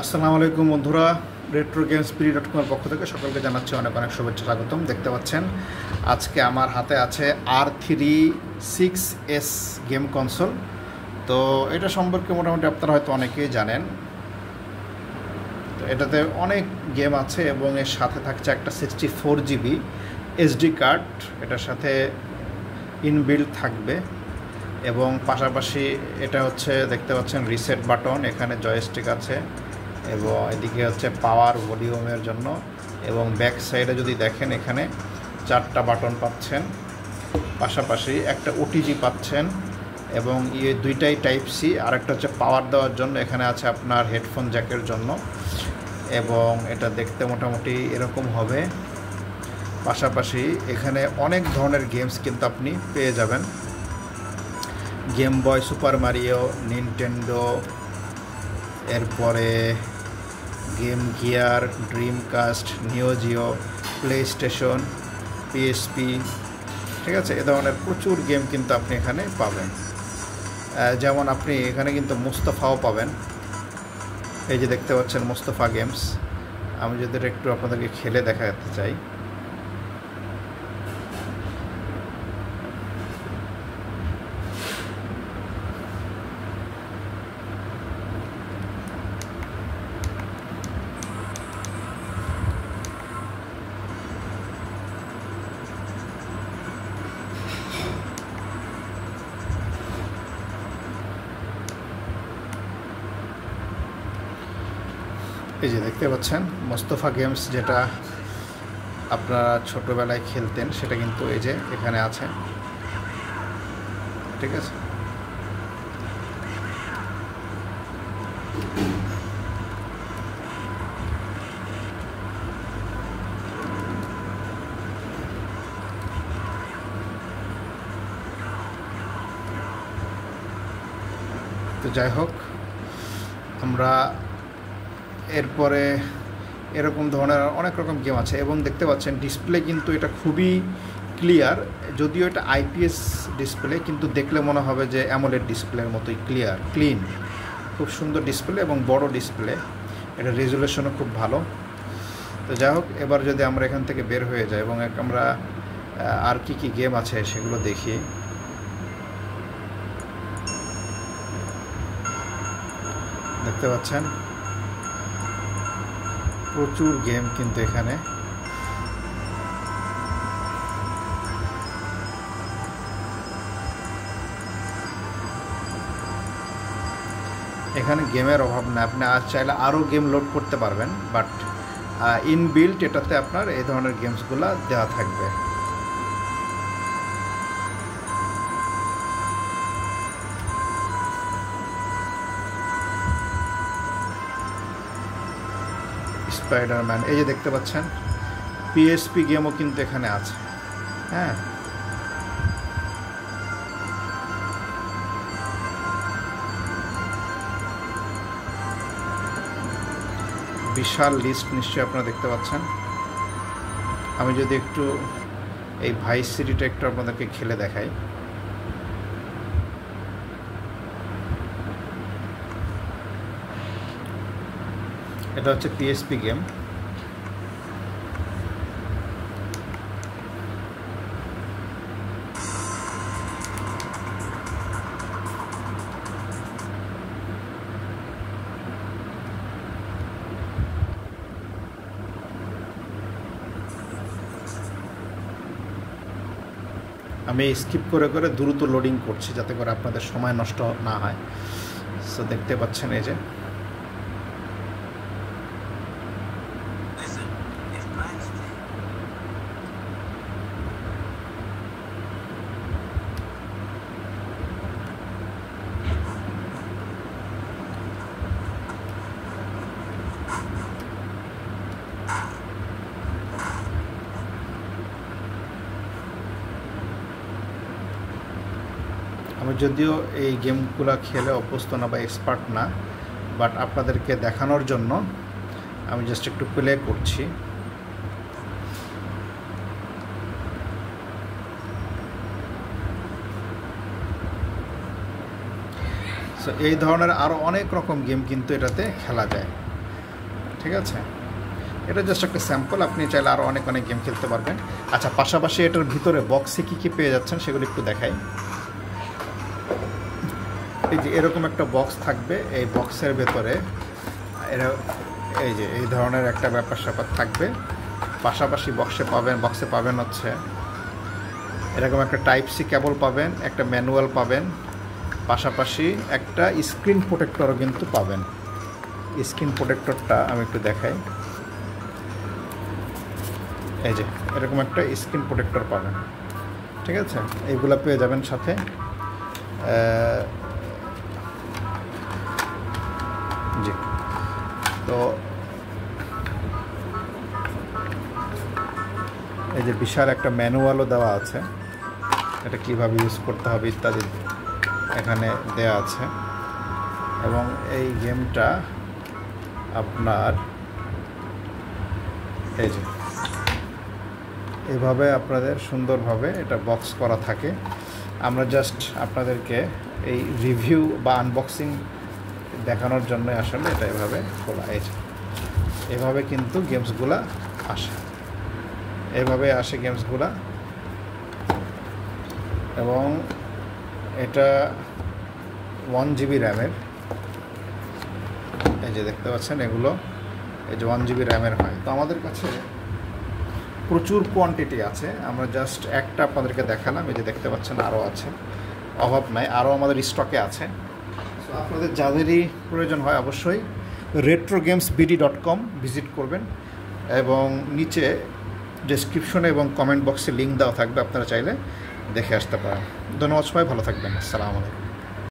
আসসালামু আলাইকুম বন্ধুরা, রেট্রো গেমস PRI.com এর পক্ষ থেকে সকলকে জানাচ্ছি অনেক অনেক শুভেচ্ছা, স্বাগতম। দেখতে পাচ্ছেন আজকে আমার হাতে আছে R36S গেম কনসোল। তো এটা সম্পর্কে মোটামুটি আপনারা হয়তো অনেকেই জানেন। তো এটাতে অনেক গেম আছে এবং এর সাথে থাকছে একটা 64GB SD কার্ড, এটার সাথে ইনবিল্ট থাকবে। এবং পাশাপাশি এটা হচ্ছে দেখতে পাচ্ছেন রিসেট বাটন, এখানে জয়স্টিক আছে এবং এদিকে হচ্ছে পাওয়ার ভলিউমের জন্য। এবং ব্যাক সাইডে যদি দেখেন এখানে 4টা বাটন পাচ্ছেন, পাশাপাশি একটা OTG পাচ্ছেন এবং দুইটাই টাইপ সি। আরেকটা হচ্ছে পাওয়ার দেওয়ার জন্য, এখানে আছে আপনার হেডফোন জ্যাকের জন্য। এবং এটা দেখতে মোটামুটি এরকম হবে। পাশাপাশি এখানে অনেক ধরনের গেমস কিন্তু আপনি পেয়ে যাবেন। গেম বয়, সুপার মারিও, নিনটেন্ডো, এরপরে গেম গিয়ার, ড্রিমকাস্ট, নিও জিও, প্লে স্টেশন, PSP, ঠিক আছে। এ ধরনের প্রচুর গেম কিন্তু আপনি এখানে পাবেন। যেমন আপনি এখানে কিন্তু মুস্তাফাও পাবেন। এই যে দেখতে পাচ্ছেন মুস্তাফা গেমস। আমি যদি একটু আপনাদেরকে খেলে দেখাতে চাই। এই যে দেখতে পাচ্ছেন মুস্তাফা গেমস, যেটা আপনারা ছোটোবেলায় খেলতেন সেটা কিন্তু এই যে এখানে আছে, ঠিক আছে। তো যাই হোক, আমরা এরপরে এরকম ধরনের অনেক রকম গেম আছে। এবং দেখতে পাচ্ছেন ডিসপ্লে কিন্তু এটা খুবই ক্লিয়ার। যদিও এটা IPS ডিসপ্লে, কিন্তু দেখলে মনে হবে যে অ্যামোলেড ডিসপ্লের মতোই ক্লিয়ার, ক্লিন, খুব সুন্দর ডিসপ্লে এবং বড় ডিসপ্লে। এটা রেজুলেশনও খুব ভালো। তো যাই হোক, এবার যদি আমরা এখান থেকে বের হয়ে যাই এবং আমরা আর কি কি গেম আছে সেগুলো দেখি। দেখতে পাচ্ছেন প্রচুর গেম কিন্তু এখানে। এখানে গেমের অভাব না, আপনি আজ চাইলে আরও গেম লোড করতে পারবেন, বাট ইনবিল্ট এটাতে আপনার এই ধরনের গেমসগুলো দেওয়া থাকবে। স্পাইডারম্যান, এই যে দেখতে পাচ্ছেন PSP গেমও কিন্তু এখানে আছে। হ্যাঁ, বিশাল লিস্ট নিশ্চয়ই আপনারা দেখতে পাচ্ছেন। আমি যদি একটু এই ভাইস সিটিটা একটু আপনাদেরকে খেলে দেখাই। এটা হচ্ছে PSP গেম। আমি স্কিপ করে করে দ্রুত লোডিং করছি যাতে করে আপনাদের সময় নষ্ট না হয়। সো দেখতে পাচ্ছেন এই যে আমি যদিও এই গেমগুলো খেলে অভ্যস্ত না বা এক্সপার্ট না, বাট আপনাদেরকে দেখানোর জন্য আমি জাস্ট একটু প্লে করছি। সো এই ধরনের আরও অনেক রকম গেম কিন্তু এটাতে খেলা যায়। ঠিক আছে, এটা জাস্ট একটা স্যাম্পল, আপনি চাইলে আরও অনেক অনেক গেম খেলতে পারবেন। আচ্ছা, পাশাপাশি এটার ভিতরে বক্সে কী কী পেয়ে যাচ্ছেন সেগুলো একটু দেখাই। এই যে এরকম একটা বক্স থাকবে, এই বক্সের ভেতরে এই যে এই ধরনের একটা ব্যাপার স্যাপার থাকবে। পাশাপাশি বক্সে পাবেন হচ্ছে এরকম একটা টাইপ সি কেবল পাবেন, একটা ম্যানুয়াল পাবেন, পাশাপাশি একটা স্ক্রিন প্রোটেক্টরও কিন্তু পাবেন। স্ক্রিন প্রোটেক্টরটা আমি একটু দেখাই। এই যে এরকম একটা স্ক্রিন প্রোটেক্টর পাবেন, ঠিক আছে, এইগুলো পেয়ে যাবেন সাথে। জি, তো এই যে বিশাল একটা ম্যানুয়ালও দেওয়া আছে, এটা কীভাবে ইউজ করতে হবে ইত্যাদি এখানে দেয়া আছে। এবং এই গেমটা আপনার এই যে এভাবে আপনাদের সুন্দরভাবে এটা বক্স করা থাকে। আমরা জাস্ট আপনাদেরকে এই রিভিউ বা আনবক্সিং দেখানোর জন্য আসলে এটা এভাবে খোলা। এই যে এভাবে কিন্তু গেমসগুলা আসে, এভাবে আসে গেমসগুলা। এবং এটা 1 GB র্যামের, এই যে দেখতে পাচ্ছেন এগুলো, এই যে 1 GB র্যামের হয়। তো আমাদের কাছে প্রচুর কোয়ান্টিটি আছে, আমরা জাস্ট একটা আপনাদেরকে দেখালাম। এই যে দেখতে পাচ্ছেন আরও আছে, অভাব নাই, আরও আমাদের স্টকে আছে। তো আপনাদের যাদেরই প্রয়োজন হয় অবশ্যই retrogamesbd.com ভিজিট করবেন, এবং নিচে ডেসক্রিপশনে এবং কমেন্ট বক্সে লিঙ্ক দেওয়া থাকবে, আপনারা চাইলে দেখে আসতে পারেন। ধন্যবাদ, সবাই ভালো থাকবেন। আসসালামু আলাইকুম।